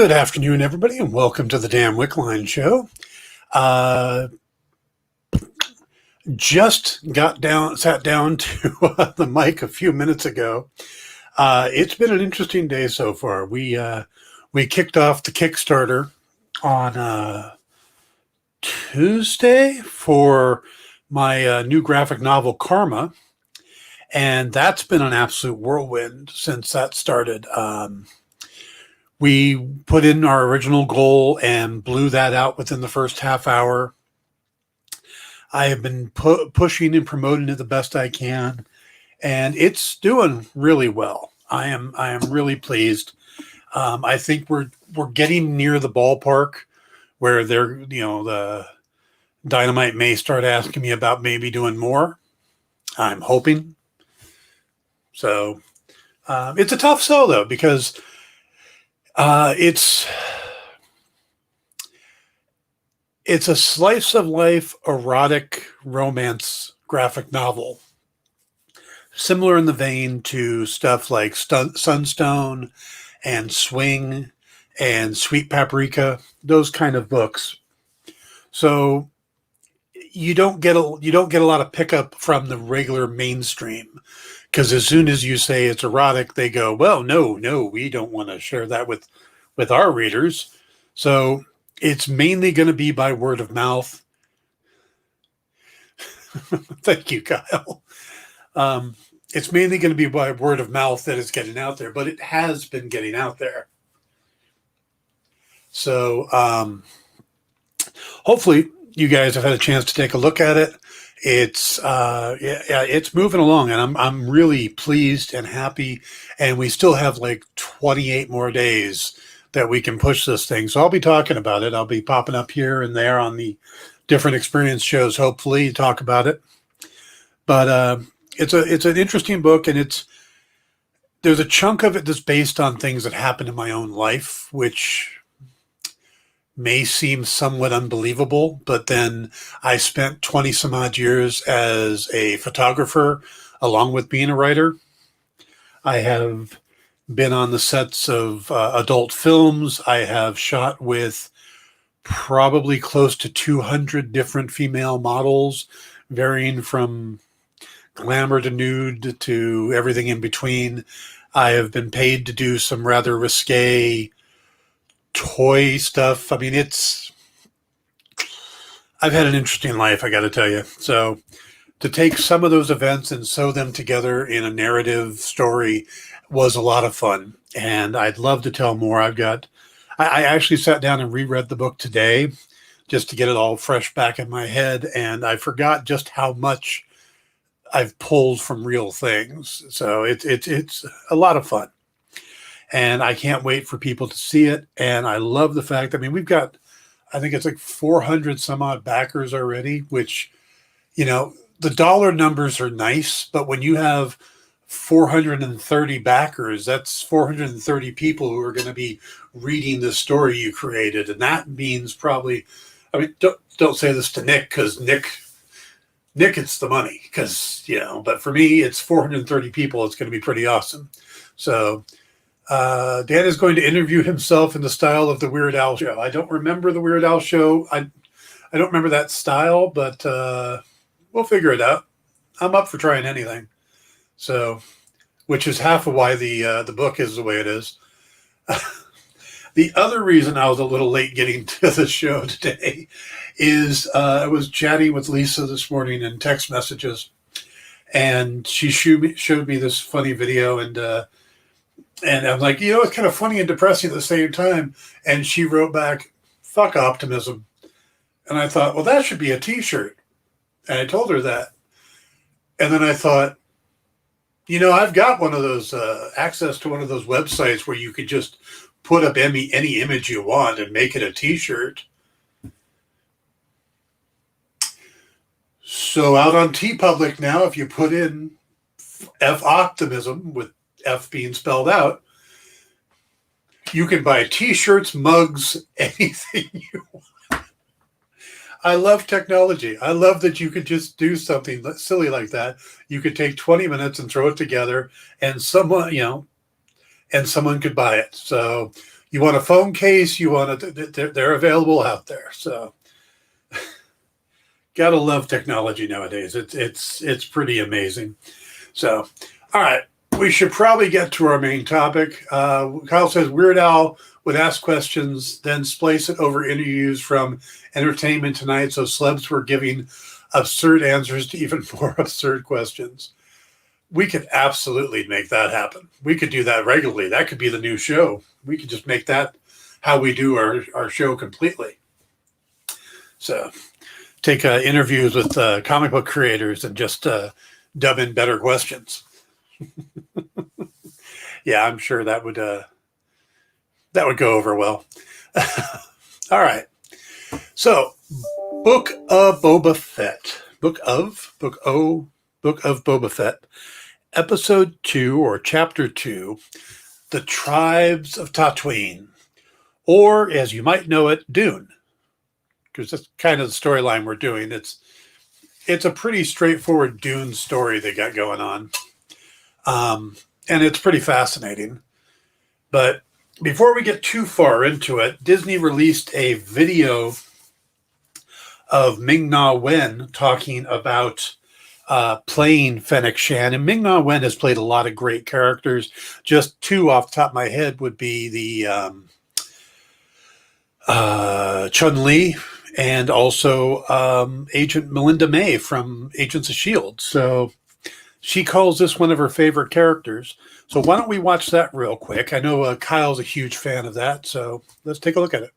Good afternoon, everybody, and welcome to the Dan Wickline Show. Just sat down to the mic a few minutes ago. It's been an interesting day so far. We kicked off the Kickstarter on Tuesday for my new graphic novel Karma, and that's been an absolute whirlwind since that started. We put in our original goal and blew that out within the first half hour. I have been pushing and promoting it the best I can, and it's doing really well. I am really pleased. I think we're getting near the ballpark where the Dynamite may start asking me about maybe doing more. I'm hoping. So it's a tough sell though, because it's a slice of life erotic romance graphic novel, similar in the vein to stuff like Sunstone and Swing and Sweet Paprika, those kind of books. So you don't get a lot of pickup from the regular mainstream, because as soon as you say it's erotic, they go, well, no, we don't want to share that with our readers. So it's mainly going to be by word of mouth. Thank you, Kyle. It's mainly going to be by word of mouth that it's getting out there, but it has been getting out there. So hopefully you guys have had a chance to take a look at it. It's moving along, and I'm really pleased and happy. And we still have like 28 more days that we can push this thing. So I'll be talking about it. I'll be popping up here and there on the different experience shows, hopefully, to talk about it. But it's an interesting book, and there's a chunk of it that's based on things that happened in my own life, which may seem somewhat unbelievable, but then I spent 20 some odd years as a photographer along with being a writer. I have been on the sets of adult films. I have shot with probably close to 200 different female models, varying from glamour to nude to everything in between. I have been paid to do some rather risque toy stuff. I mean, I've had an interesting life, I got to tell you. So to take some of those events and sew them together in a narrative story was a lot of fun, and I'd love to tell more. I actually sat down and reread the book today just to get it all fresh back in my head, and I forgot just how much I've pulled from real things. So it's a lot of fun. And I can't wait for people to see it. And I love the fact, I mean, we've got, I think it's like 400 some odd backers already, which, the dollar numbers are nice, but when you have 430 backers, that's 430 people who are going to be reading the story you created. And that means probably, I mean, don't say this to Nick, because Nick gets the money, because, but for me, it's 430 people. It's going to be pretty awesome. So, Dan is going to interview himself in the style of the Weird Al Show. I don't remember the Weird Al Show. I don't remember that style, but we'll figure it out. I'm up for trying anything. So, which is half of why the book is the way it is. The other reason I was a little late getting to the show today is I was chatting with Lisa this morning in text messages, and she showed me this funny video, and I'm like, it's kind of funny and depressing at the same time. And she wrote back, "Fuck optimism." And I thought, well, that should be a t-shirt. And I told her that. And then I thought, I've got one of those, access to one of those websites where you could just put up any image you want and make it a t-shirt. So out on TeePublic now, if you put in F optimism with F being spelled out, you can buy t-shirts, mugs, anything you want. I love technology. I love that you could just do something silly like that. You could take 20 minutes and throw it together, and someone could buy it. So You want a phone case, they're available out there. So gotta love technology nowadays. It's pretty amazing. So, all right, we should probably get to our main topic. Kyle says Weird Al would ask questions, then splice it over interviews from Entertainment Tonight, so celebs were giving absurd answers to even more absurd questions. We could absolutely make that happen. We could do that regularly. That could be the new show. We could just make that how we do our show completely. So take interviews with comic book creators and just dub in better questions. Yeah, I'm sure that would go over well. All right. So, Book of Boba Fett. Book of Boba Fett. Episode 2 or Chapter 2, The Tribes of Tatooine. Or, as you might know it, Dune. Because that's kind of the storyline we're doing. It's a pretty straightforward Dune story they got going on. And it's pretty fascinating. But before we get too far into it, Disney released a video of Ming-Na Wen talking about playing Fennec Shan. And Ming-Na Wen has played a lot of great characters. Just two off the top of my head would be the Chun-Li and also Agent Melinda May from Agents of S.H.I.E.L.D. So she calls this one of her favorite characters. So why don't we watch that real quick? I know Kyle's a huge fan of that, so let's take a look at it.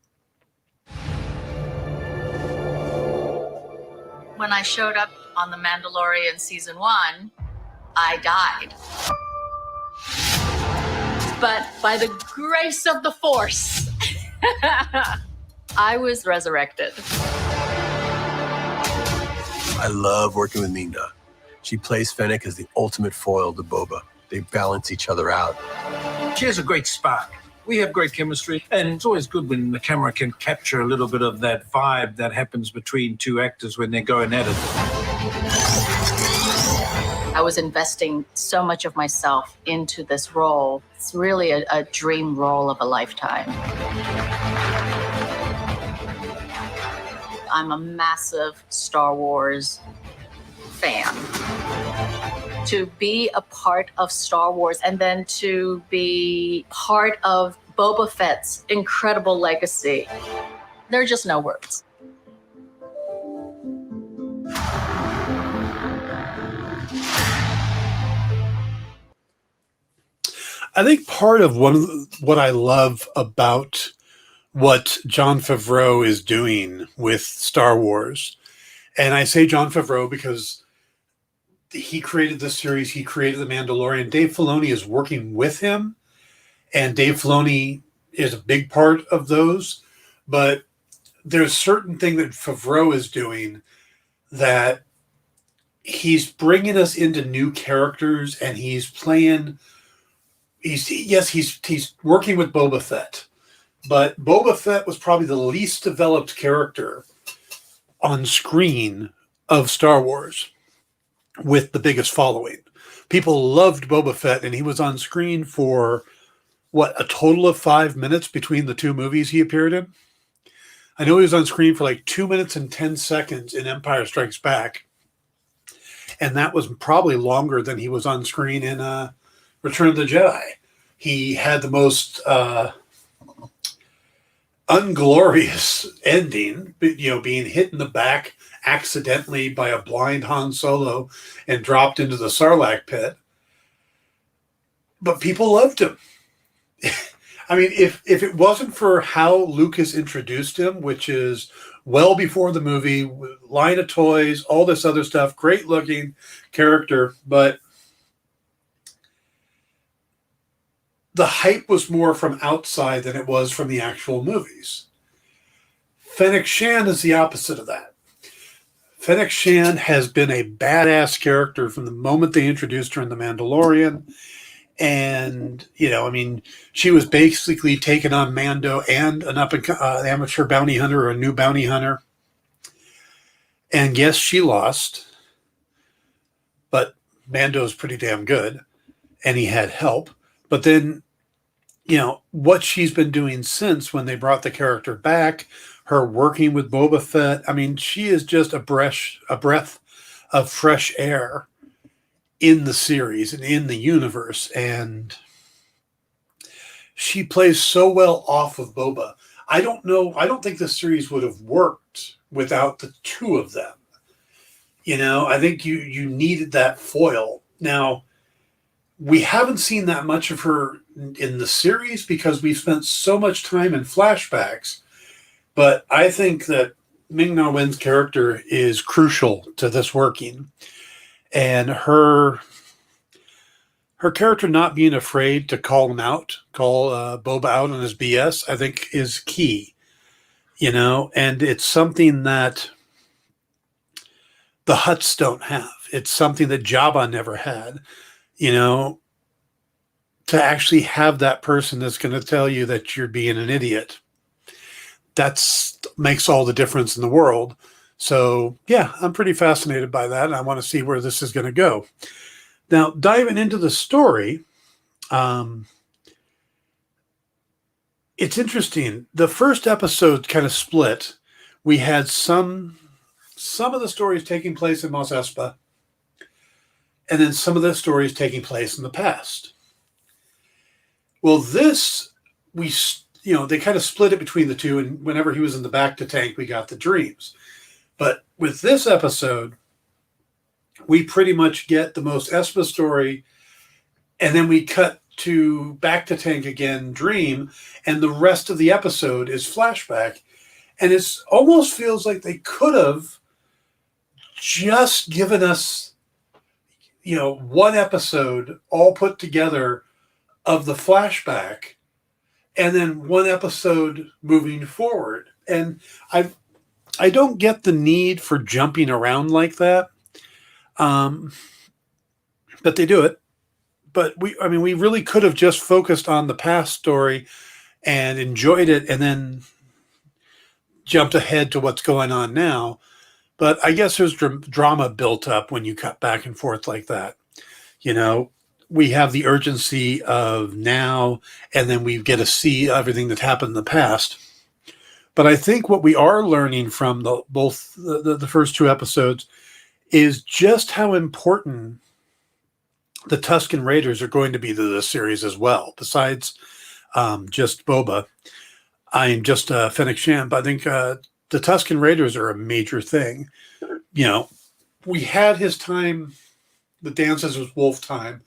When I showed up on The Mandalorian Season 1, I died. But by the grace of the Force, I was resurrected. I love working with Ming-Na. She plays Fennec as the ultimate foil to Boba. They balance each other out. She has a great spark. We have great chemistry, and it's always good when the camera can capture a little bit of that vibe that happens between two actors when they're going at it. I was investing so much of myself into this role. It's really a dream role of a lifetime. I'm a massive Star Wars fan. To be a part of Star Wars and then to be part of Boba Fett's incredible legacy, there are just no words. I think part of what I love about what Jon Favreau is doing with Star Wars, and I say Jon Favreau because he created this series, he created The Mandalorian. Dave Filoni is working with him, and Dave Filoni is a big part of those. But there's certain thing that Favreau is doing that he's bringing us into new characters, and he's working with Boba Fett. But Boba Fett was probably the least developed character on screen of Star Wars, with the biggest following. People loved Boba Fett, and he was on screen for, a total of 5 minutes between the two movies he appeared in? I know he was on screen for like 2 minutes and 10 seconds in Empire Strikes Back, and that was probably longer than he was on screen in Return of the Jedi. He had the most unglorious ending, being hit in the back accidentally by a blind Han Solo and dropped into the Sarlacc pit. But people loved him. I mean, if it wasn't for how Lucas introduced him, which is well before the movie, line of toys, all this other stuff, great looking character, but the hype was more from outside than it was from the actual movies. Fennec Shan is the opposite of that. Fennec Shan has been a badass character from the moment they introduced her in The Mandalorian. And, she was basically taking on Mando and an amateur bounty hunter or a new bounty hunter. And yes, she lost. But Mando's pretty damn good. And he had help. But then what she's been doing since when they brought the character back, her working with Boba Fett. I mean, she is just a breath of fresh air in the series and in the universe. And she plays so well off of Boba. I don't know. I don't think the series would have worked without the two of them. I think you needed that foil. Now, we haven't seen that much of her in the series because we've spent so much time in flashbacks. But I think that Ming-Na Wen's character is crucial to this working. And her character not being afraid to call Boba out on his BS, I think is key. And it's something that the Hutts don't have. It's something that Jabba never had. To actually have that person that's going to tell you that you're being an idiot. Makes all the difference in the world. So, yeah, I'm pretty fascinated by that, and I want to see where this is going to go. Now, diving into the story, it's interesting. The first episode kind of split. We had some of the stories taking place in Mos Espa, and then some of the stories taking place in the past. Well, this, they kind of split it between the two, and whenever he was in the Bacta tank, we got the dreams. But with this episode, we pretty much get the Mos Espa story, and then we cut to Bacta tank again, dream, and the rest of the episode is flashback. And it almost feels like they could have just given us, one episode all put together of the flashback, and then one episode moving forward. And I don't get the need for jumping around like that. But they do it. But we really could have just focused on the past story and enjoyed it and then jumped ahead to what's going on now. But I guess there's drama built up when you cut back and forth like that. We have the urgency of now, and then we get to see everything that happened in the past. But I think what we are learning from both the first two episodes is just how important the Tusken Raiders are going to be to this series as well. Besides just Boba, I'm just Fennec Shand, but I think the Tusken Raiders are a major thing. We had his time, the Dances with Wolf time,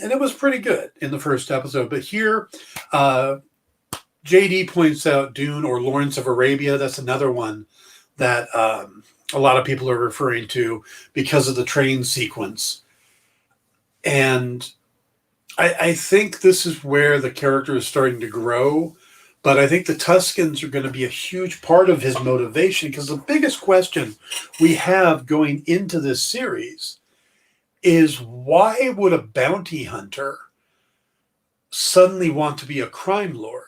and it was pretty good in the first episode. But here, JD points out Dune or Lawrence of Arabia. That's another one that a lot of people are referring to because of the train sequence. And I think this is where the character is starting to grow. But I think the Tuskens are going to be a huge part of his motivation, because the biggest question we have going into this series is, why would a bounty hunter suddenly want to be a crime lord?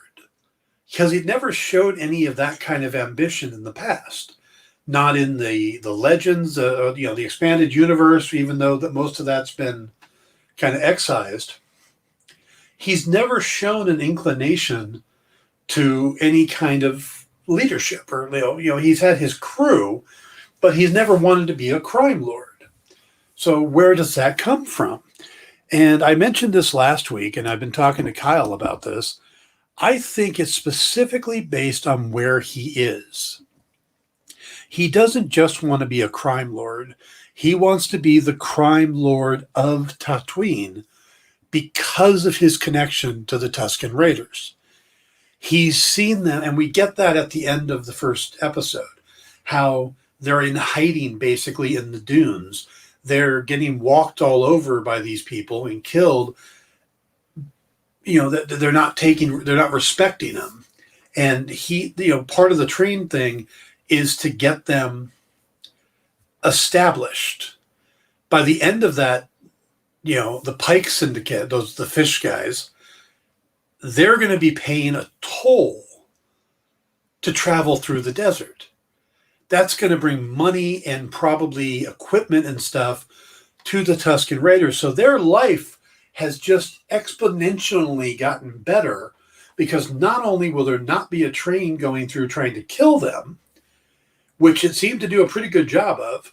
Because he'd never showed any of that kind of ambition in the past. Not in the legends, the expanded universe, even though that most of that's been kind of excised. He's never shown an inclination to any kind of leadership, or he's had his crew, but he's never wanted to be a crime lord. So where does that come from? And I mentioned this last week, and I've been talking to Kyle about this. I think it's specifically based on where he is. He doesn't just want to be a crime lord. He wants to be the crime lord of Tatooine because of his connection to the Tusken Raiders. He's seen them, and we get that at the end of the first episode, how they're in hiding basically in the dunes. They're getting walked all over by these people and killed. They're not respecting them. And he, part of the train thing is to get them established. By the end of that, the Pike Syndicate, the fish guys, they're going to be paying a toll to travel through the desert. That's going to bring money and probably equipment and stuff to the Tusken Raiders. So their life has just exponentially gotten better, because not only will there not be a train going through trying to kill them, which it seemed to do a pretty good job of,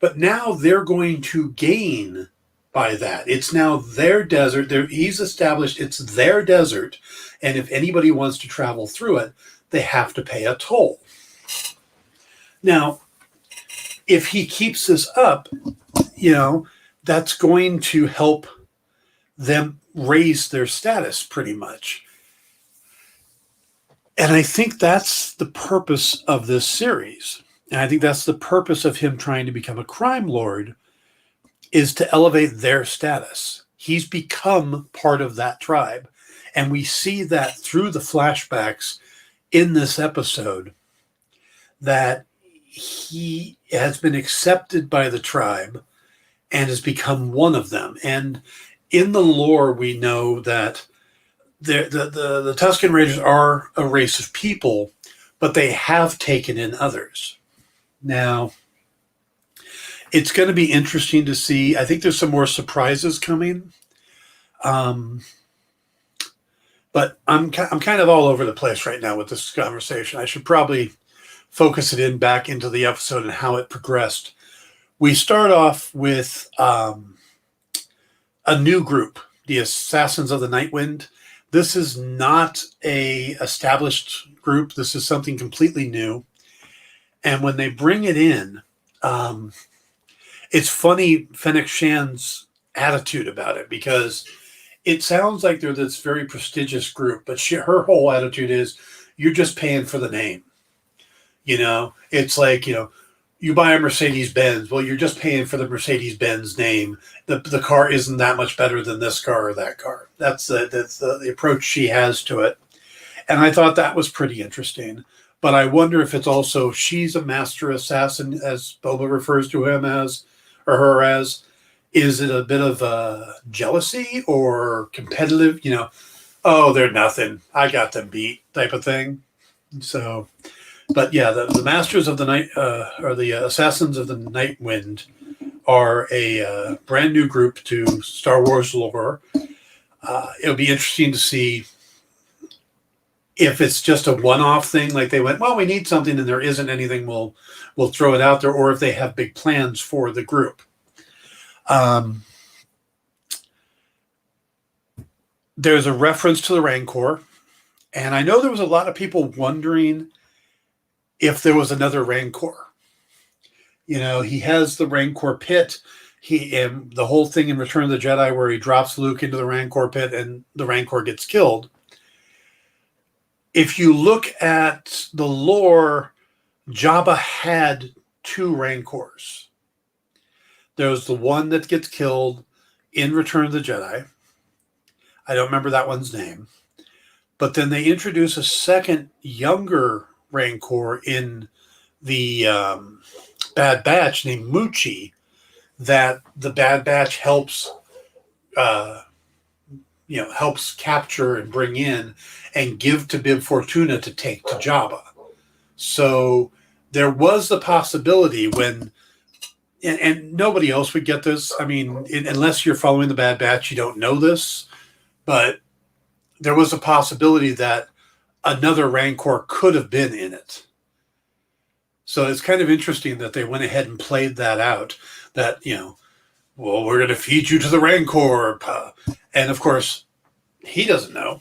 but now they're going to gain by that. It's now their desert. He's established it's their desert, and if anybody wants to travel through it, they have to pay a toll. Now, if he keeps this up, that's going to help them raise their status pretty much. And I think that's the purpose of this series. And I think that's the purpose of him trying to become a crime lord, is to elevate their status. He's become part of that tribe. And we see that through the flashbacks in this episode, that he has been accepted by the tribe and has become one of them. And in the lore, we know that the Tusken Raiders are a race of people, but they have taken in others. Now, it's going to be interesting to see. I think there's some more surprises coming. But I'm kind of all over the place right now with this conversation. I should probably focus it in back into the episode and how it progressed. We start off with a new group, the Assassins of the Night Wind. This is not a established group. This is something completely new. And when they bring it in, it's funny, Fennec Shan's attitude about it, because it sounds like they're this very prestigious group, but her whole attitude is, you're just paying for the name. It's like, you buy a Mercedes-Benz. Well, you're just paying for the Mercedes-Benz name. The car isn't that much better than this car or that car. That's the approach she has to it. And I thought that was pretty interesting. But I wonder if it's also, she's a master assassin, as Boba refers to him as, or her as. Is it a bit of jealousy or competitive, oh, they're nothing, I got them beat type of thing. So, but yeah, the Masters of the Night, or the Assassins of the Night Wind, are a brand new group to Star Wars lore. It'll be interesting to see if it's just a one-off thing, like they went, well, we need something and there isn't anything, we'll throw it out there, or if they have big plans for the group. There's a reference to the Rancor, and I know there was a lot of people wondering if there was another Rancor. He has the Rancor pit. The whole thing in Return of the Jedi where he drops Luke into the Rancor pit and the Rancor gets killed. If you look at the lore, Jabba had 2 Rancors. There's the one that gets killed in Return of the Jedi. I don't remember that one's name. But then they introduce a second, younger Rancor in the Bad Batch named Muchi, that the Bad Batch helps capture and bring in and give to Bib Fortuna to take to Jabba. So there was the possibility when, and nobody else would get this. I mean, unless you're following the Bad Batch, you don't know this, but there was a possibility that another Rancor could have been in it. So it's kind of interesting that they went ahead and played that out, that, well, we're going to feed you to the Rancor. And of course, he doesn't know.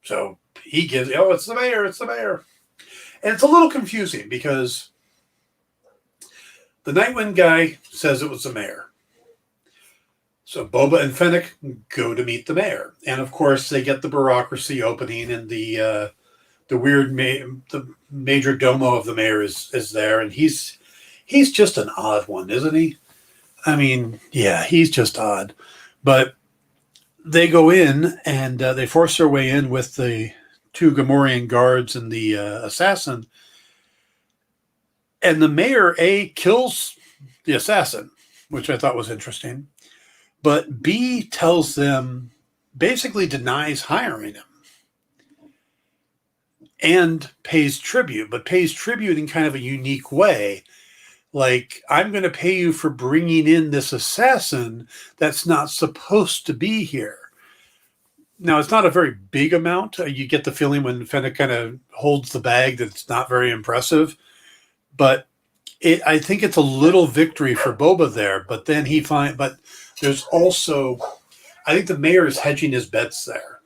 So he gives, it's the mayor, it's the mayor. And it's a little confusing because the Nightwind guy says it was the mayor. So Boba and Fennec go to meet the mayor. And of course, they get the bureaucracy opening, and the weird the major domo of the mayor is there. And he's just an odd one, isn't he? I mean, yeah, he's just odd. But they go in and they force their way in with the 2 Gamorrean guards and the assassin. And the mayor, A, kills the assassin, which I thought was interesting. But B, tells them, basically denies hiring him. And pays tribute, but pays tribute in kind of a unique way. Like, I'm going to pay you for bringing in this assassin that's not supposed to be here. Now, it's not a very big amount. You get the feeling when Fennec kind of holds the bag that it's not very impressive. But I think it's a little victory for Boba there. But then but there's also, I think the mayor is hedging his bets there.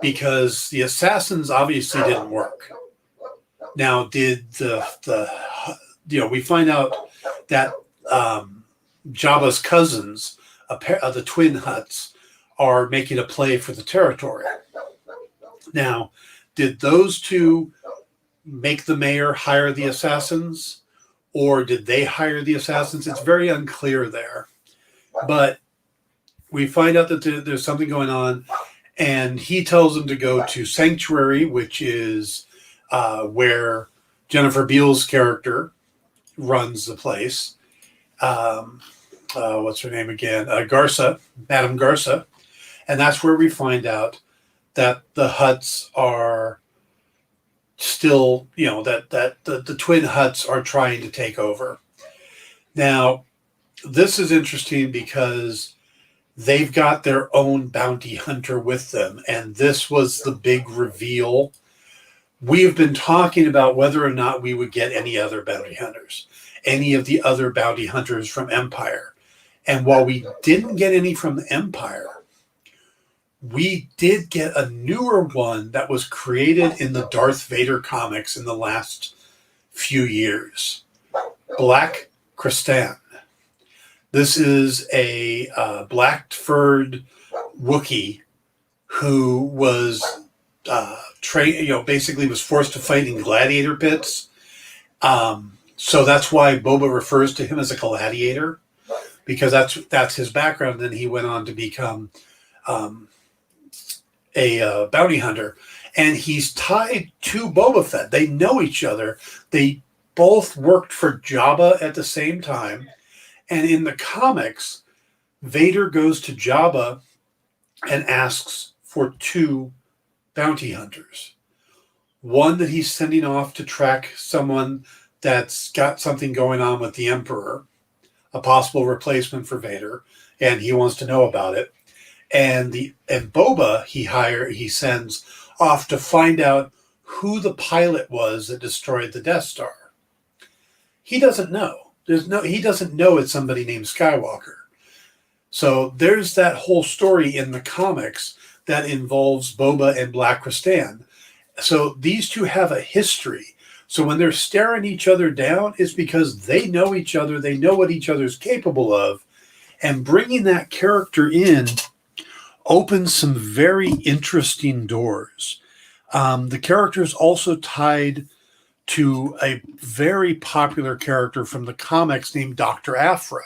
Because the assassins obviously didn't work. Now, did we find out that Jabba's cousins, the twin Hutts, are making a play for the territory. Now, did those two make the mayor hire the assassins, or did they hire the assassins? It's very unclear there. But we find out that there's something going on, and he tells them to go to Sanctuary, which is where Jennifer Beals' character runs the place. What's her name again? Madame Garza. And that's where we find out that the Hutts are still, that the twin Hutts are trying to take over. Now, this is interesting because they've got their own bounty hunter with them. And this was the big reveal. We have been talking about whether or not we would get any other bounty hunters, any of the other bounty hunters from Empire. And while we didn't get any from the Empire, we did get a newer one that was created in the Darth Vader comics in the last few years. Black Krrsantan. This is a black-furred Wookiee who was basically was forced to fight in gladiator pits. So that's why Boba refers to him as a gladiator, because that's his background. Then he went on to become a bounty hunter, and he's tied to Boba Fett. They know each other. They both worked for Jabba at the same time, and in the comics, Vader goes to Jabba and asks for 2 bounty hunters. One that he's sending off to track someone that's got something going on with the Emperor, a possible replacement for Vader, and he wants to know about it. And Boba he sends off to find out who the pilot was that destroyed the Death Star. He doesn't know. He doesn't know it's somebody named Skywalker. So there's that whole story in the comics that involves Boba and Black Krrsantan. So these two have a history. So when they're staring each other down, it's because they know each other. They know what each other's capable of. And bringing that character in opens some very interesting doors. The character is also tied to a very popular character from the comics named Dr. Aphra.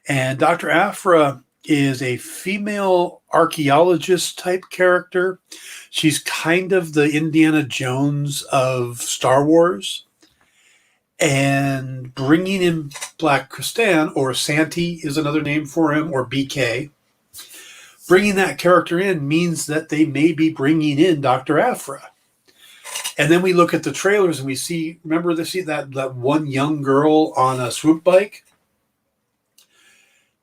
And Dr. Aphra is a female archaeologist type character. She's kind of the Indiana Jones of Star Wars. And bringing in Black Krrsantan, or Santi is another name for him, or BK, bringing that character in means that they may be bringing in Dr. Aphra. And then we look at the trailers and we see that one young girl on a swoop bike?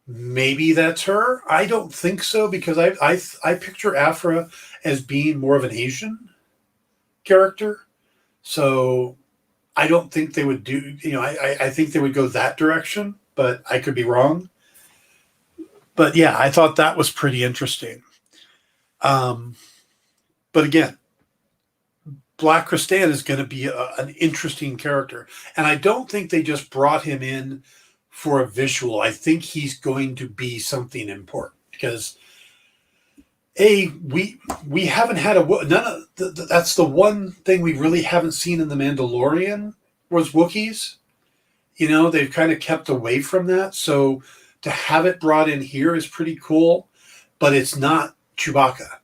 Maybe that's her. I don't think so, because I picture Aphra as being more of an Asian character. So I don't think they would do, I think they would go that direction, but I could be wrong. But yeah, I thought that was pretty interesting. But again, Black Krrsantan is going to be an interesting character. And I don't think they just brought him in for a visual. I think he's going to be something important, because we haven't had that's the one thing we really haven't seen in The Mandalorian was Wookiees. They've kind of kept away from that. So to have it brought in here is pretty cool, but it's not Chewbacca.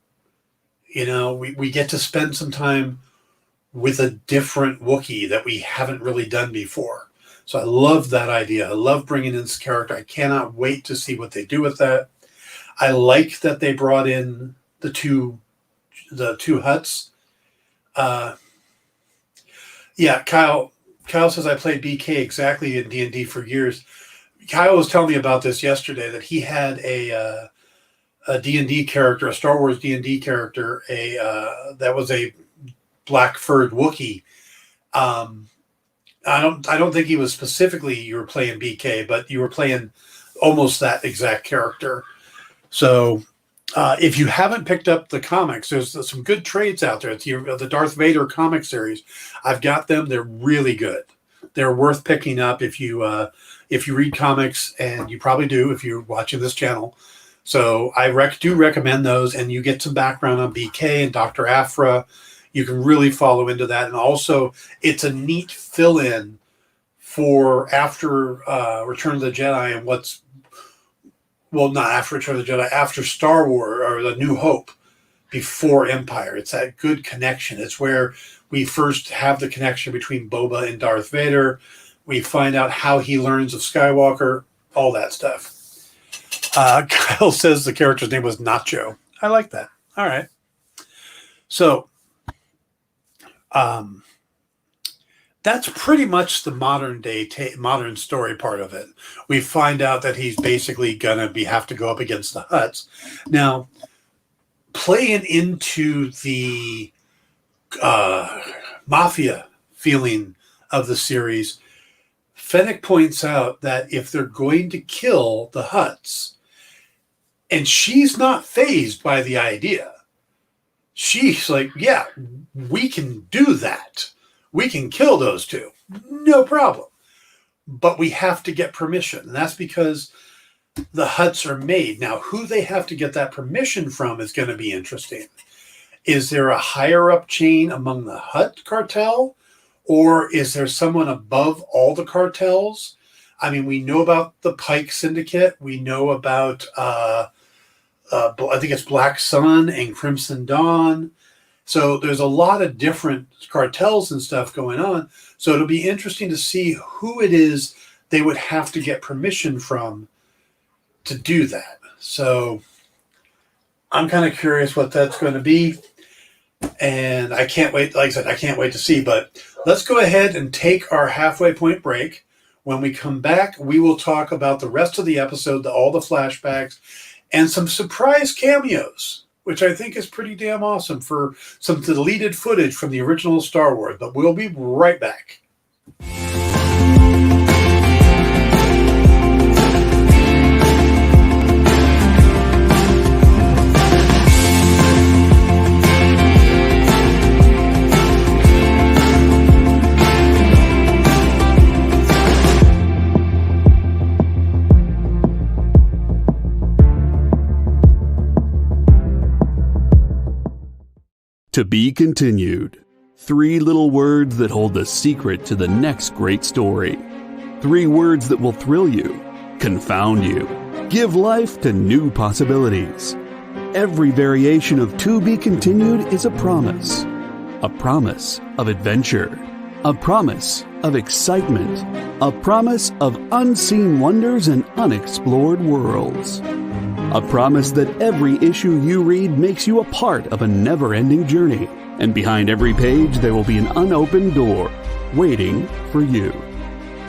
We get to spend some time with a different Wookiee that we haven't really done before. So I love that idea. I love bringing in this character. I cannot wait to see what they do with that. I like that they brought in the two Hutts. Yeah, Kyle, Kyle says I played BK exactly in D&D for years. Kyle was telling me about this yesterday, that he had a D&D character, a Star Wars D&D character, that was a black furred Wookiee. I don't think he was specifically you were playing BK, but you were playing almost that exact character. So if you haven't picked up the comics, there's some good trades out there. It's the Darth Vader comic series. I've got them. They're really good. They're worth picking up if you read comics, and you probably do if you're watching this channel. So I do recommend those, and you get some background on BK and Dr. Aphra. You can really follow into that. And also, it's a neat fill-in for after Return of the Jedi and not after Return of the Jedi, after Star Wars or The New Hope, before Empire. It's that good connection. It's where we first have the connection between Boba and Darth Vader. We find out how he learns of Skywalker, all that stuff. Kyle says the character's name was Nacho. I like that. All right. So that's pretty much the modern story part of it. We find out that he's basically gonna have to go up against the Hutts. Now, playing into the mafia feeling of the series, Fennec points out that if they're going to kill the Hutts, and she's not fazed by the idea. She's like, yeah, we can do that. We can kill those two. No problem. But we have to get permission. And that's because the Hutts are made. Now, who they have to get that permission from is going to be interesting. Is there a higher up chain among the Hutt cartel? Or is there someone above all the cartels? I mean, we know about the Pike Syndicate. We know about, I think it's Black Sun and Crimson Dawn. So there's a lot of different cartels and stuff going on. So it'll be interesting to see who it is they would have to get permission from to do that. So I'm kind of curious what that's going to be. And I can't wait. Like I said, I can't wait to see. But let's go ahead and take our halfway point break. When we come back, we will talk about the rest of the episode, all the flashbacks, and some surprise cameos, which I think is pretty damn awesome for some deleted footage from the original Star Wars. But we'll be right back. To be continued. 3 little words that hold the secret to the next great story. 3 words that will thrill you, confound you, give life to new possibilities. Every variation of To Be Continued is a promise of adventure, a promise of excitement, a promise of unseen wonders and unexplored worlds. A promise that every issue you read makes you a part of a never-ending journey. And behind every page, there will be an unopened door waiting for you.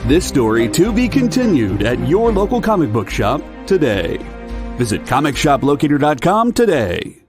This story to be continued at your local comic book shop today. Visit comicshoplocator.com today.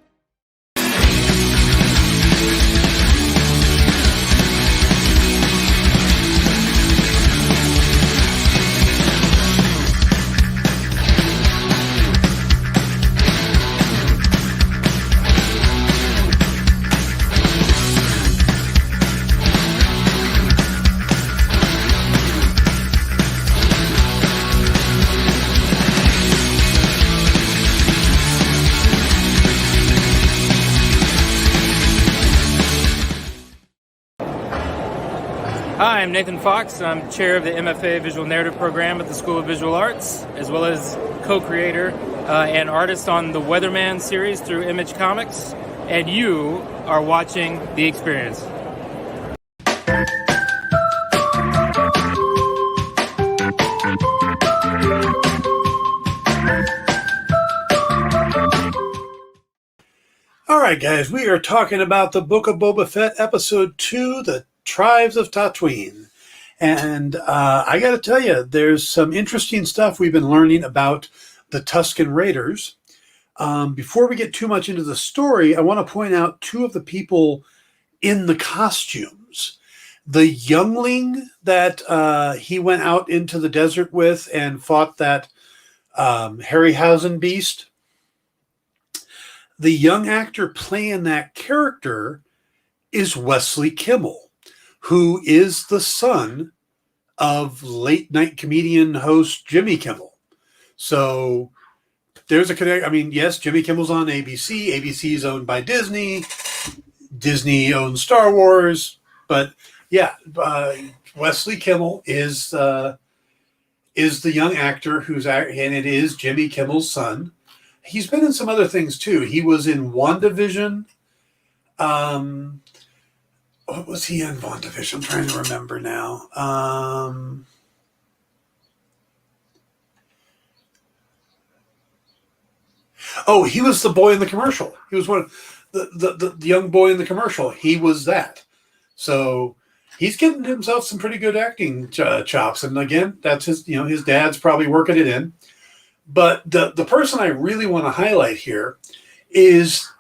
Hi, I'm Nathan Fox. I'm chair of the MFA Visual Narrative Program at the School of Visual Arts, as well as co-creator and artist on the Weatherman series through Image Comics. And you are watching The Experience. All right, guys, we are talking about the Book of Boba Fett, Episode 2, The Tribes of Tatooine. And I got to tell you, there's some interesting stuff we've been learning about the Tusken Raiders. Before we get too much into the story, I want to point out two of the people in the costumes. The youngling that he went out into the desert with and fought that Harryhausen beast. The young actor playing that character is Wesley Kimmel, who is the son of late night comedian host Jimmy Kimmel. So there's a connect. I mean, yes, Jimmy Kimmel's on ABC. ABC is owned by Disney. Disney owns Star Wars. But yeah, Wesley Kimmel is the young actor and it is Jimmy Kimmel's son. He's been in some other things too. He was in WandaVision. What was he in WandaVision? I'm trying to remember now. He was the boy in the commercial. He was one of the young boy in the commercial. He was that. So he's getting himself some pretty good acting chops. And again, that's his dad's probably working it in. But the person I really want to highlight here is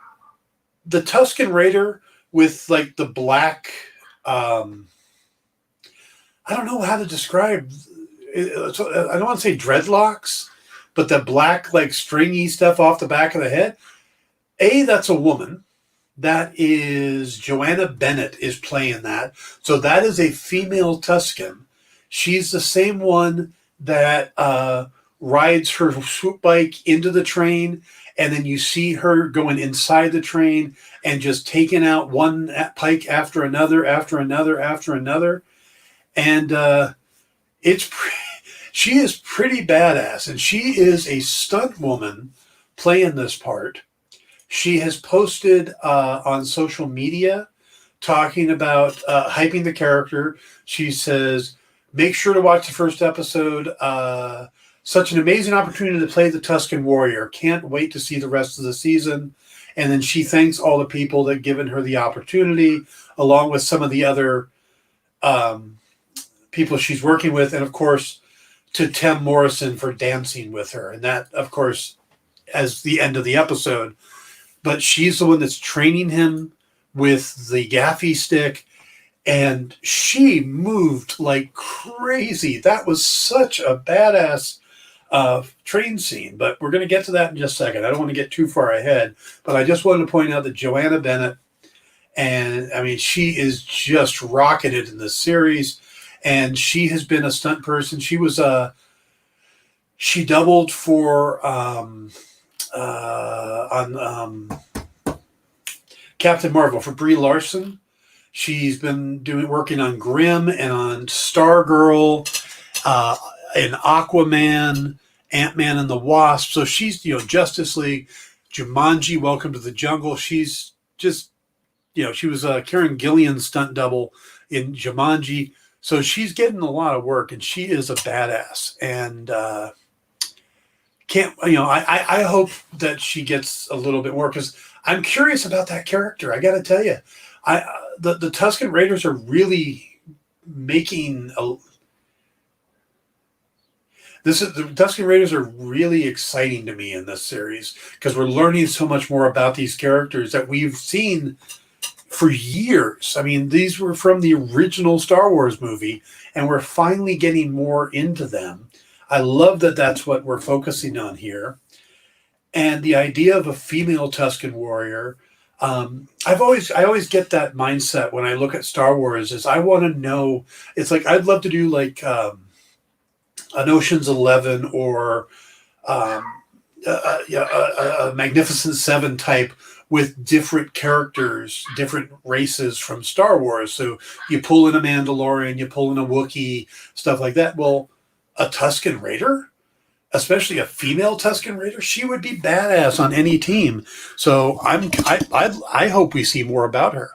the Tusken Raider with like the black, I don't know how to describe it. I don't want to say dreadlocks, but the black, like stringy stuff off the back of the head. That's a woman. That is Joanna Bennett is playing that. So that is a female Tusken. She's the same one that rides her swoop bike into the train, and then you see her going inside the train and just taking out one pike after another, after another, after another. And she is pretty badass, and she is a stunt woman playing this part. She has posted on social media talking about hyping the character. She says, make sure to watch the first episode. Such an amazing opportunity to play the Tusken Warrior. Can't wait to see the rest of the season. And then she thanks all the people that have given her the opportunity, along with some of the other people she's working with. And, of course, to Tim Morrison for dancing with her. And that, of course, as the end of the episode. But she's the one that's training him with the gaffy stick. And she moved like crazy. That was such a badass train scene, but we're going to get to that in just a second. I don't want to get too far ahead, but I just wanted to point out that Joanna Bennett, and I mean, she is just rocketed in this series, and she has been a stunt person. She was she doubled for on Captain Marvel for Brie Larson. She's been working on Grimm and on Stargirl, in Aquaman, Ant-Man and the Wasp. So she's, Justice League, Jumanji, Welcome to the Jungle. She's just, she was Karen Gillian's stunt double in Jumanji. So she's getting a lot of work, and she is a badass. And I hope that she gets a little bit more, because I'm curious about that character. I got to tell you, the Tusken Raiders are really making the Tusken Raiders are really exciting to me in this series, because we're learning so much more about these characters that we've seen for years. I mean, these were from the original Star Wars movie, and we're finally getting more into them. I love that that's what we're focusing on here. And the idea of a female Tusken warrior, I always get that mindset when I look at Star Wars, is I want to know, it's like, I'd love to do like an Ocean's 11 or a Magnificent Seven type with different characters, different races from Star Wars. So you pull in a Mandalorian, you pull in a Wookiee, stuff like that. Well, a Tusken Raider, especially a female Tusken Raider, she would be badass on any team. So I hope we see more about her.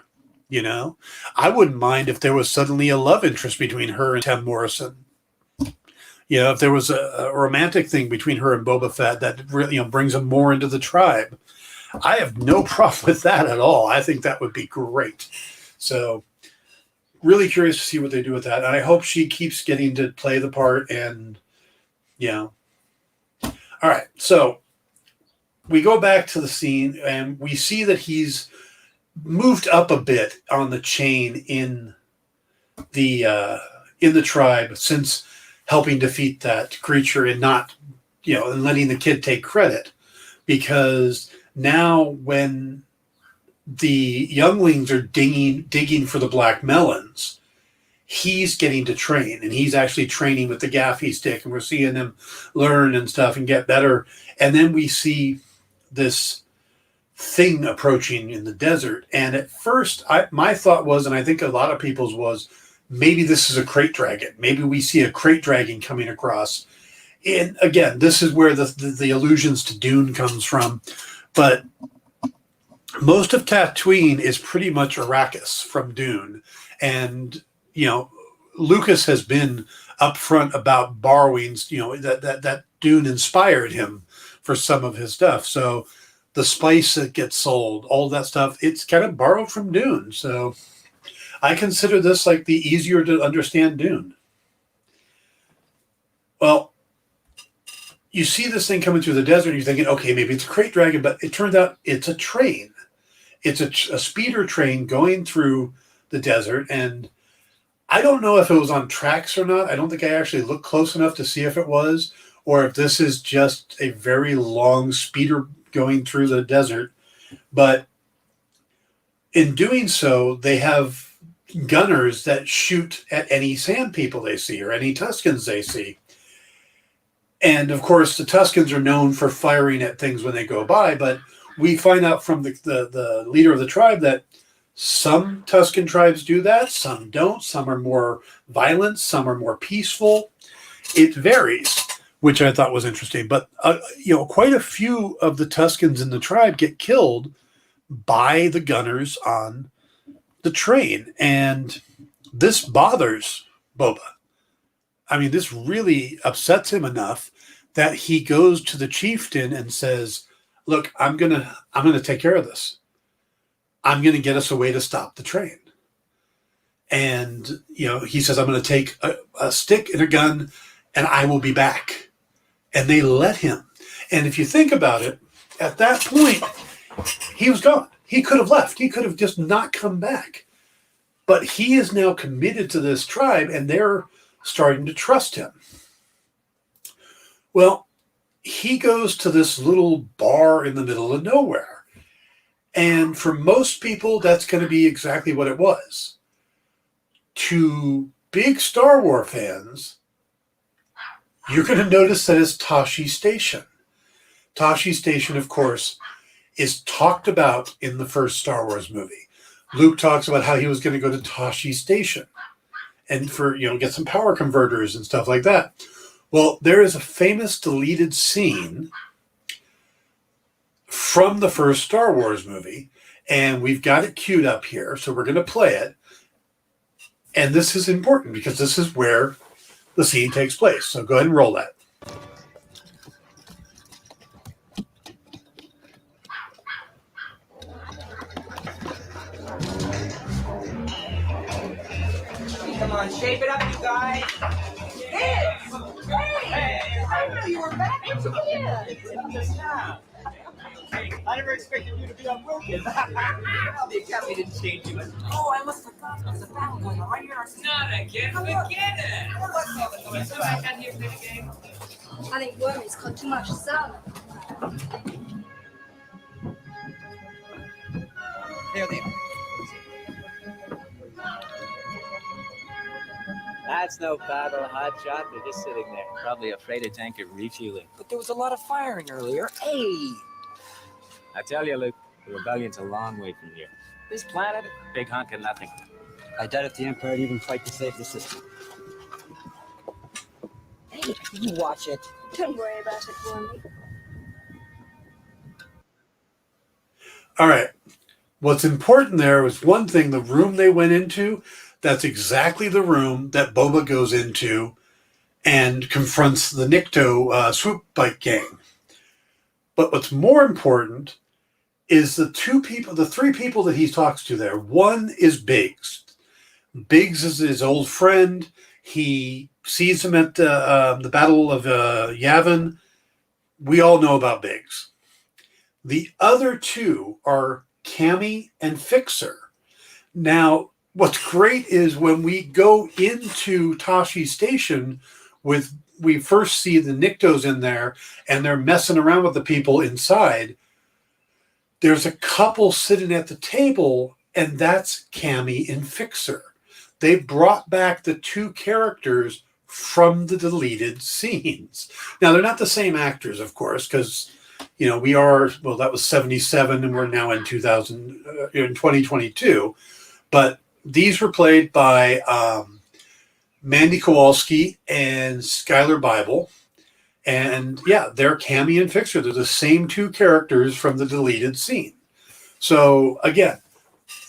I wouldn't mind if there was suddenly a love interest between her and Tim Morrison. If there was a romantic thing between her and Boba Fett that really, brings him more into the tribe, I have no problem with that at all. I think that would be great. So really curious to see what they do with that. And I hope she keeps getting to play the part. And yeah. All right. So we go back to the scene and we see that he's moved up a bit on the chain in the tribe since helping defeat that creature and not, and letting the kid take credit, because now when the younglings are digging for the black melons, he's getting to train, and he's actually training with the gaffy stick, and we're seeing him learn and stuff and get better. And then we see this thing approaching in the desert. And at first, my thought was, and I think a lot of people's was, maybe this is a crate dragon. Maybe we see a crate dragon coming across. And again, this is where the allusions to Dune comes from. But most of Tatooine is pretty much Arrakis from Dune. And, Lucas has been upfront about borrowing, that Dune inspired him for some of his stuff. So the spice that gets sold, all that stuff, it's kind of borrowed from Dune. So I consider this like the easier to understand Dune. Well, you see this thing coming through the desert, and you're thinking, okay, maybe it's a crate dragon, but it turns out it's a train. It's a speeder train going through the desert, and I don't know if it was on tracks or not. I don't think I actually looked close enough to see if it was, or if this is just a very long speeder going through the desert. But in doing so, they have gunners that shoot at any sand people they see or any Tuskens they see. And of course, the Tuskens are known for firing at things when they go by, but we find out from the leader of the tribe that some Tusken tribes do that, some don't. Some are more violent, some are more peaceful. It varies, which I thought was interesting. But, quite a few of the Tuskens in the tribe get killed by the gunners on the train. And this bothers Boba. I mean, this really upsets him enough that he goes to the chieftain and says, look, I'm gonna take care of this. I'm going to get us a way to stop the train. And, he says, I'm going to take a stick and a gun and I will be back. And they let him. And if you think about it, at that point, he was gone. He could have left. He could have just not come back. But he is now committed to this tribe, and they're starting to trust him. Well, he goes to this little bar in the middle of nowhere. And for most people, that's going to be exactly what it was. To big Star Wars fans, you're going to notice that it's Tashi Station. Tashi Station, of course, is talked about in the first Star Wars movie. Luke talks about how he was going to go to Tashi Station and get some power converters and stuff like that. Well, there is a famous deleted scene from the first Star Wars movie, and we've got it queued up here, so we're going to play it. And this is important because this is where the scene takes place. So go ahead and roll that. Come on, shape it up, you guys. Kids! Hey! I knew you were back. Yeah. Just now. I never expected you to be unbroken. Well, the academy didn't change you. Oh, I must have forgotten. There's a battle going on right here. Not again, forget it. What's all the noise I can't hear the game. I think Wormy's got too much sound. There they are. That's no battle, hotshot. They're just sitting there, probably afraid of tank refueling. But there was a lot of firing earlier. Hey! I tell you, Luke, the rebellion's a long way from here. This planet, big hunk of nothing. I doubt if the Empire would even fight to save the system. Hey, you watch it. Don't worry about it, Wormy. All right. What's important there was one thing, the room they went into, that's exactly the room that Boba goes into and confronts the Nikto swoop bike gang. But what's more important is the three people that he talks to there. One is Biggs. Biggs is his old friend. He sees him at the Battle of Yavin. We all know about Biggs. The other two are Cammy and Fixer. Now, what's great is when we go into Tashi Station we first see the Niktos in there and they're messing around with the people inside. There's a couple sitting at the table, and that's Cammy and Fixer. They brought back the two characters from the deleted scenes. Now, they're not the same actors, of course, because, that was 1977 and we're now in 2022. But these were played by Mandy Kowalski and Skylar Bible. And yeah, they're Cammy and Fixer. They're the same two characters from the deleted scene. So again,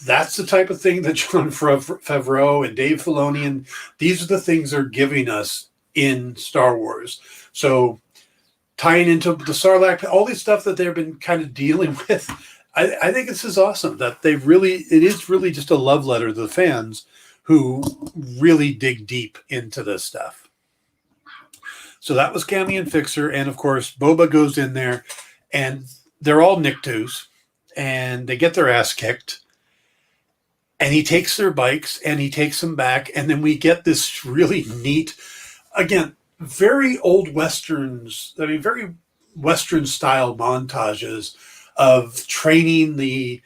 that's the type of thing that Jon Favreau and Dave Filoni, and these are the things they're giving us in Star Wars. So tying into the Sarlacc, all this stuff that they've been kind of dealing with, I think this is awesome that it is really just a love letter to the fans who really dig deep into this stuff. So that was Cammy and Fixer. And of course, Boba goes in there and they're all Niktos and they get their ass kicked. And he takes their bikes and he takes them back. And then we get this really neat, again, very old Westerns, very Western style montages of training the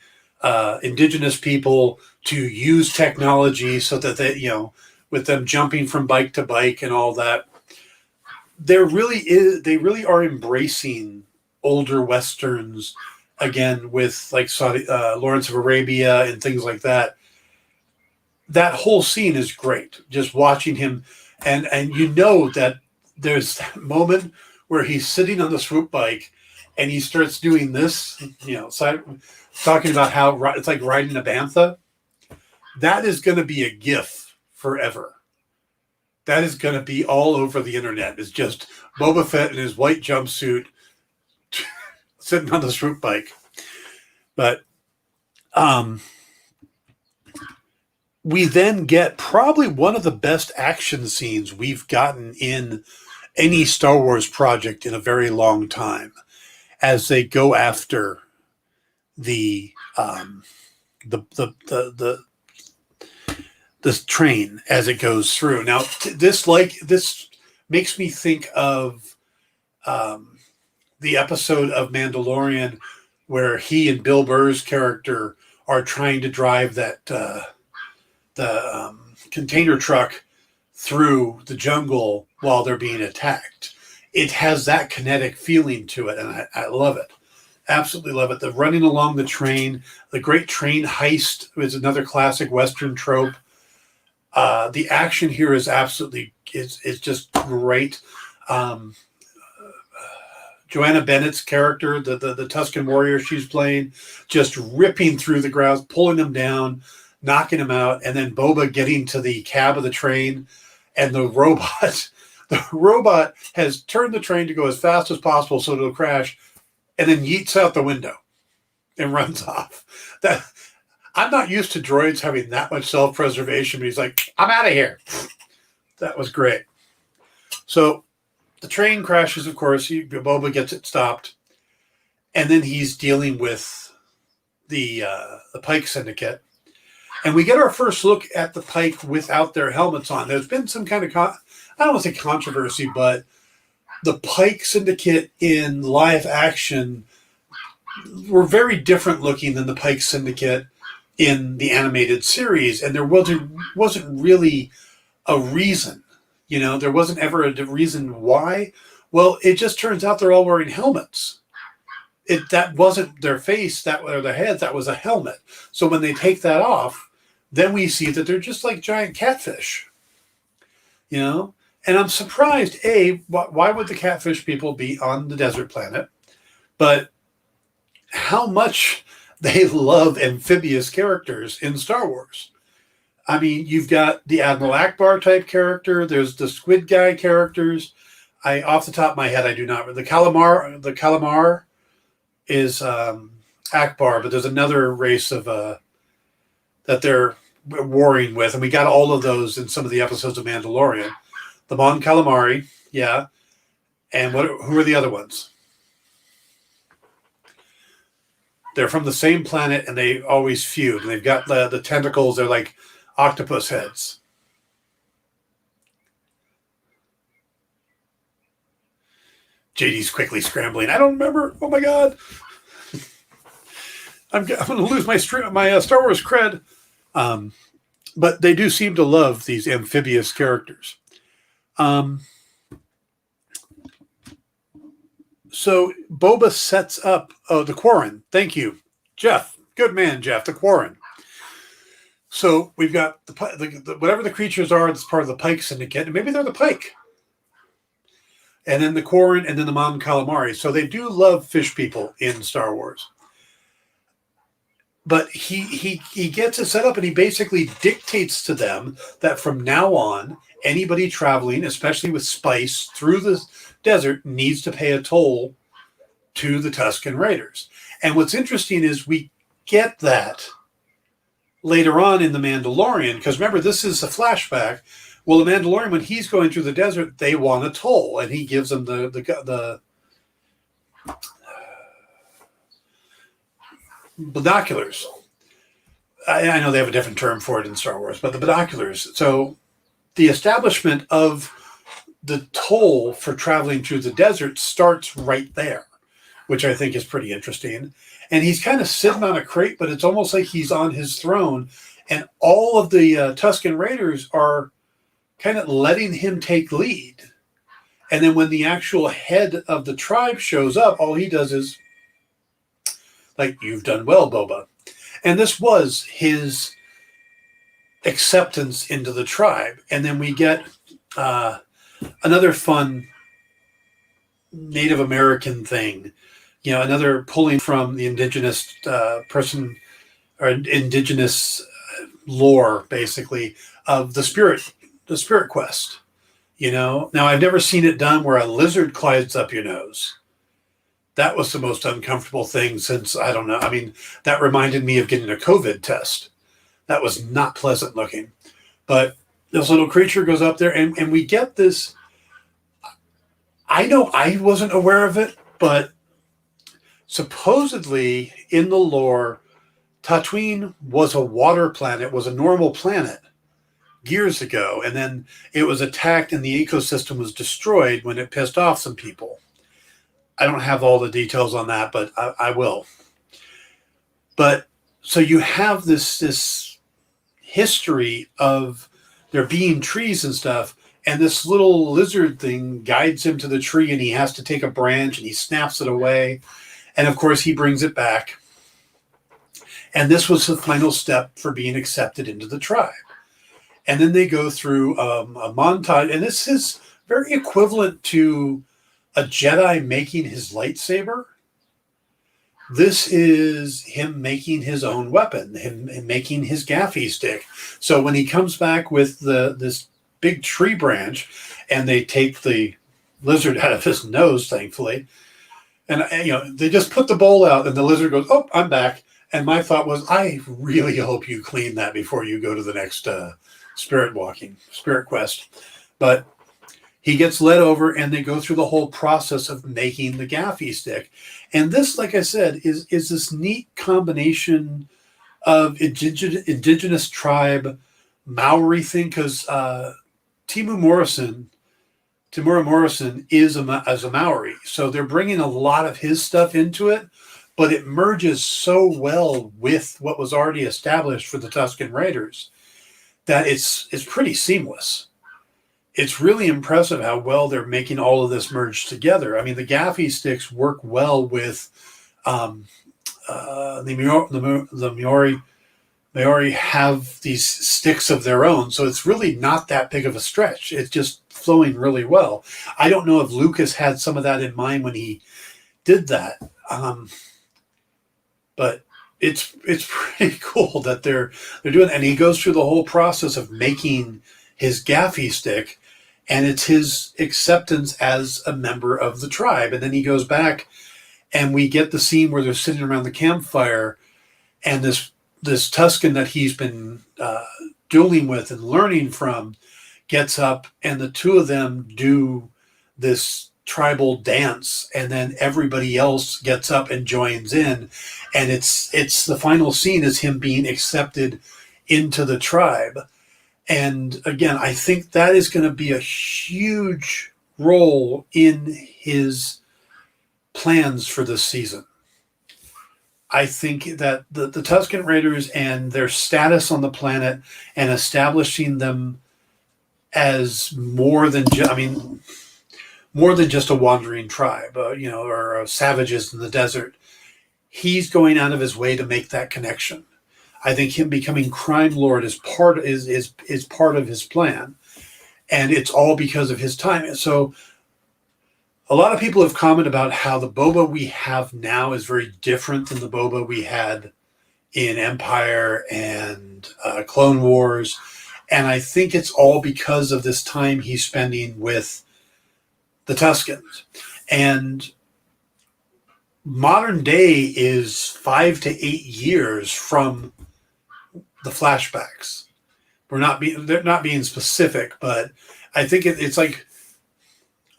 indigenous people to use technology so that they, with them jumping from bike to bike and all that. They really are embracing older Westerns again with like Lawrence of Arabia and things like that. That whole scene is great. Just watching him and that there's that moment where he's sitting on the swoop bike and he starts doing this, talking about how it's like riding a bantha. That is going to be a GIF forever. That is going to be all over the internet. It's just Boba Fett in his white jumpsuit sitting on the swoop bike. But we then get probably one of the best action scenes we've gotten in any Star Wars project in a very long time, as they go after the train as it goes through. Now, this makes me think of the episode of Mandalorian where he and Bill Burr's character are trying to drive that the container truck through the jungle while they're being attacked. It has that kinetic feeling to it, and I love it. Absolutely love it. The running along the train, the great train heist is another classic Western trope. The action here is it's just great. Joanna Bennett's character, the Tusken warrior she's playing, just ripping through the ground, pulling them down, knocking them out, and then Boba getting to the cab of the train, and the robot has turned the train to go as fast as possible so it'll crash, and then yeets out the window and runs off. I'm not used to droids having that much self-preservation, but he's like, I'm out of here. That was great. So the train crashes, of course. Boba gets it stopped. And then he's dealing with the Pike Syndicate. And we get our first look at the Pike without their helmets on. There's been some kind of, I don't want to say controversy, but the Pike Syndicate in live action were very different looking than the Pike Syndicate in the animated series. And there wasn't really a reason. There wasn't ever a reason why. Well, it just turns out they're all wearing helmets. That wasn't their face, or their heads, that was a helmet. So when they take that off, then we see that they're just like giant catfish. And I'm surprised, why would the catfish people be on the desert planet? But how much they love amphibious characters in Star Wars. I mean, you've got the Admiral Akbar type character. There's the Squid Guy characters. Off the top of my head, I do not. The calamar is Akbar, but there's another race of that they're warring with, and we got all of those in some of the episodes of Mandalorian. The Mon Calamari, yeah. And who are the other ones? They're from the same planet, and they always feud. And they've got the tentacles. They're like octopus heads. JD's quickly scrambling. I don't remember. Oh my God. I'm going to lose my Star Wars cred. But they do seem to love these amphibious characters. So Boba sets up the Quarren. Thank you, Jeff. Good man, Jeff. The Quarren. So we've got the whatever the creatures are. That's part of the Pike Syndicate, and maybe they're the Pike. And then the Quarren, and then the Mon Calamari. So they do love fish people in Star Wars. But he gets it set up, and he basically dictates to them that from now on, anybody traveling, especially with spice, through the desert needs to pay a toll to the Tusken Raiders. And what's interesting is we get that later on in The Mandalorian, because remember, this is a flashback. Well, the Mandalorian, when he's going through the desert, they want a toll, and he gives them the binoculars. I know they have a different term for it in Star Wars, but the binoculars. So the establishment of the toll for traveling through the desert starts right there, which I think is pretty interesting. And he's kind of sitting on a crate, but it's almost like he's on his throne. And all of the Tusken Raiders are kind of letting him take lead. And then when the actual head of the tribe shows up, all he does is, like, you've done well, Boba. And this was his acceptance into the tribe. And then we get another fun Native American thing, another pulling from the indigenous person or indigenous lore, basically, of the spirit quest. Now I've never seen it done where a lizard climbs up your nose. That was the most uncomfortable thing since, I don't know. I mean, that reminded me of getting a COVID test. That was not pleasant looking. But this little creature goes up there, and we get this. I know I wasn't aware of it, but supposedly in the lore, Tatooine was a water planet, was a normal planet years ago. And then it was attacked and the ecosystem was destroyed when it pissed off some people. I don't have all the details on that, but I will. But so you have this history of there being trees and stuff, and this little lizard thing guides him to the tree, and he has to take a branch and he snaps it away. And of course he brings it back. And this was the final step for being accepted into the tribe. And then they go through a montage, and this is very equivalent to a Jedi making his lightsaber. This is him making his own weapon, him making his gaffy stick. So when he comes back with this big tree branch, and they take the lizard out of his nose, thankfully, and they just put the bowl out, and the lizard goes, "Oh, I'm back." And my thought was, I really hope you clean that before you go to the next spirit quest. But he gets led over, and they go through the whole process of making the gaffy stick. And this, like I said, is this neat combination of indigenous tribe Maori thing, because Temuera Morrison is a Maori. So they're bringing a lot of his stuff into it, but it merges so well with what was already established for the Tusken Raiders that it's pretty seamless. It's really impressive how well they're making all of this merge together. I mean, the gaffy sticks work well with the Maori have these sticks of their own, so it's really not that big of a stretch. It's just flowing really well. I don't know if Lucas had some of that in mind when he did that, but it's pretty cool that they're doing. And he goes through the whole process of making his gaffy stick, and it's his acceptance as a member of the tribe. And then he goes back, and we get the scene where they're sitting around the campfire, and this this Tusken that he's been dueling with and learning from gets up, and the two of them do this tribal dance, and then everybody else gets up and joins in, and it's the final scene is him being accepted into the tribe. And again, I think that is going to be a huge role in his plans for this season. I think that the Tusken Raiders and their status on the planet and establishing them as more than just a wandering tribe, or savages in the desert. He's going out of his way to make that connection. I think him becoming crime lord is part of his plan, and it's all because of his time. So a lot of people have commented about how the Boba we have now is very different than the Boba we had in Empire and Clone Wars. And I think it's all because of this time he's spending with the Tuskens. And modern day is 5 to 8 years from the flashbacks. They're not being specific, but I think it's like,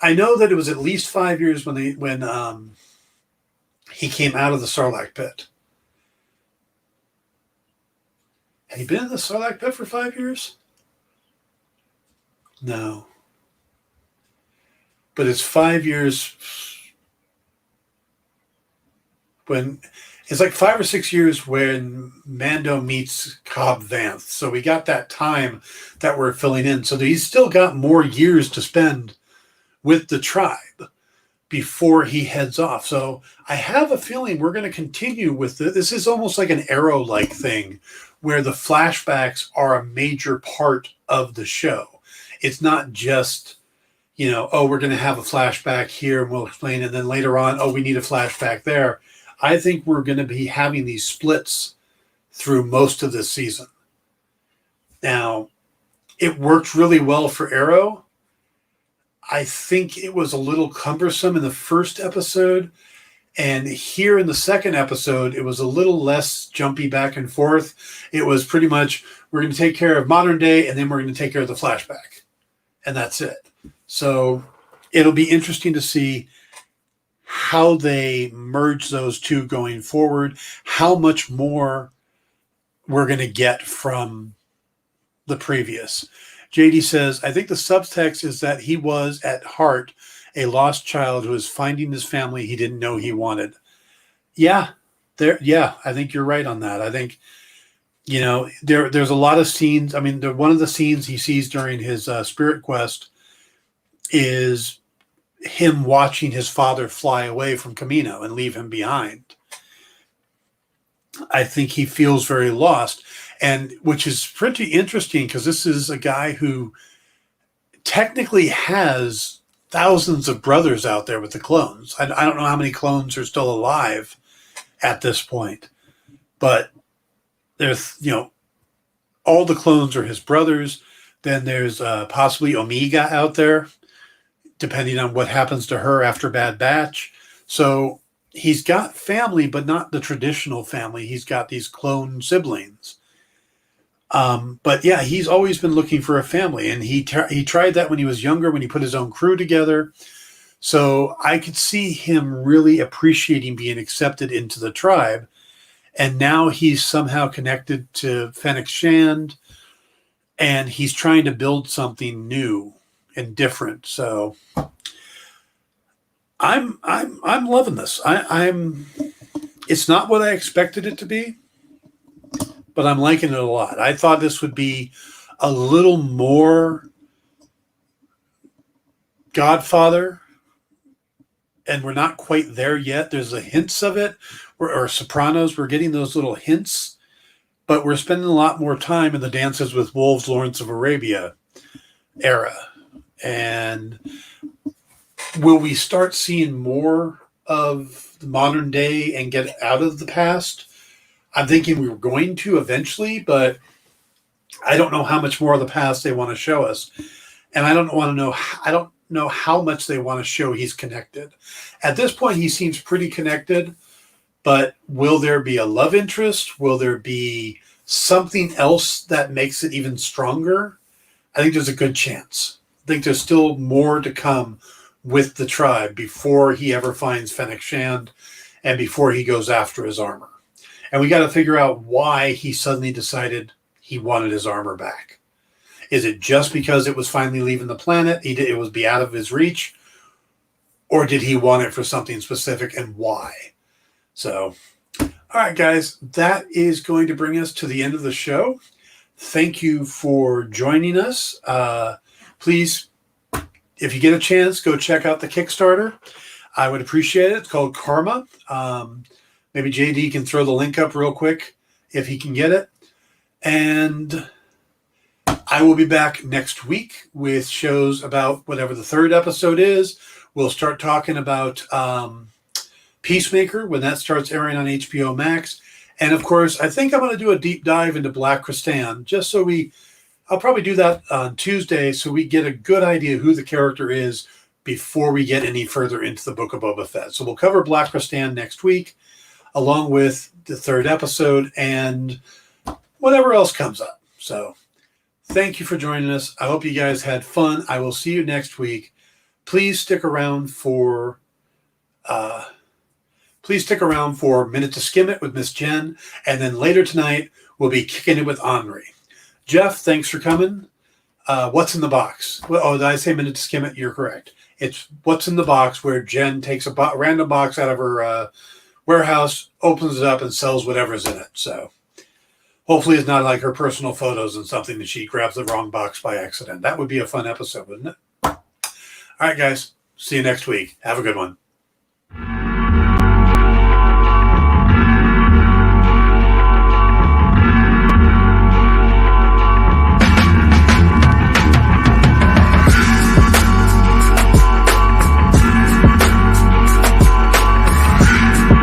I know that it was at least 5 years when he came out of the Sarlacc pit. Had he been in the Sarlacc pit for 5 years? No. But it's 5 years when it's like 5 or 6 years when Mando meets Cobb Vanth. So we got that time that we're filling in. So he's still got more years to spend with the tribe before he heads off. So I have a feeling we're going to continue with this is almost like an Arrow-like thing where the flashbacks are a major part of the show. It's not just, we're going to have a flashback here and we'll explain, and then later on, we need a flashback there. I think we're going to be having these splits through most of this season. Now, it worked really well for Arrow. I think it was a little cumbersome in the first episode. And here in the second episode, it was a little less jumpy back and forth. It was pretty much, we're going to take care of modern day, and then we're going to take care of the flashback. And that's it. So it'll be interesting to see how they merge those two going forward, how much more we're going to get from the previous. JD says, I think the subtext is that he was, at heart, a lost child who was finding his family he didn't know he wanted. Yeah, I think you're right on that. I think, there's a lot of scenes. I mean, one of the scenes he sees during his spirit quest is him watching his father fly away from Camino and leave him behind. I think he feels very lost, and which is pretty interesting because this is a guy who technically has thousands of brothers out there with the clones. I don't know how many clones are still alive at this point, but there's, all the clones are his brothers. Then there's possibly Omega out there, depending on what happens to her after Bad Batch. So he's got family, but not the traditional family. He's got these clone siblings. But yeah, he's always been looking for a family, and he tried that when he was younger, when he put his own crew together. So I could see him really appreciating being accepted into the tribe. And now he's somehow connected to Fennec Shand, and he's trying to build something new and different. So I'm loving this. It's not what I expected it to be, but I'm liking it a lot. I thought this would be a little more Godfather, and we're not quite there yet. There's the hints of it, or Sopranos. We're getting those little hints, but we're spending a lot more time in the Dances with Wolves, Lawrence of Arabia era. And will we start seeing more of the modern day and get out of the past? I'm thinking we were going to eventually, but I don't know how much more of the past they want to show us. And I don't know how much they want to show he's connected. At this point, he seems pretty connected, But will there be a love interest? Will there be something else that makes it even stronger? I think there's a good chance. I think there's still more to come with the tribe before he ever finds Fennec Shand and before he goes after his armor. And we got to figure out why he suddenly decided he wanted his armor back. Is it just because it was finally leaving the planet? It would be out of his reach? Or did he want it for something specific, and why? So, all right, guys, that is going to bring us to the end of the show. Thank you for joining us. Please, if you get a chance, go check out the Kickstarter. I would appreciate it. It's called Karma. Maybe JD can throw the link up real quick if he can get it. And I will be back next week with shows about whatever the third episode is. We'll start talking about Peacemaker when that starts airing on HBO Max. And of course, I think I'm going to do a deep dive into Black Kristan, just so I'll probably do that on Tuesday so we get a good idea who the character is before we get any further into the Book of Boba Fett. So we'll cover Black Kristan next week, along with the third episode and whatever else comes up. So thank you for joining us. I hope you guys had fun. I will see you next week. Please stick around for Minute to Skim It with Miss Jen. And then later tonight, we'll be kicking it with Henri. Jeff, thanks for coming. What's in the box? Well, did I say Minute to Skim It? You're correct. It's What's in the Box, where Jen takes a random box out of her warehouse, opens it up, and sells whatever's in it. So hopefully it's not like her personal photos and something that she grabs the wrong box by accident. That would be a fun episode, wouldn't it? All right, guys. See you next week. Have a good one.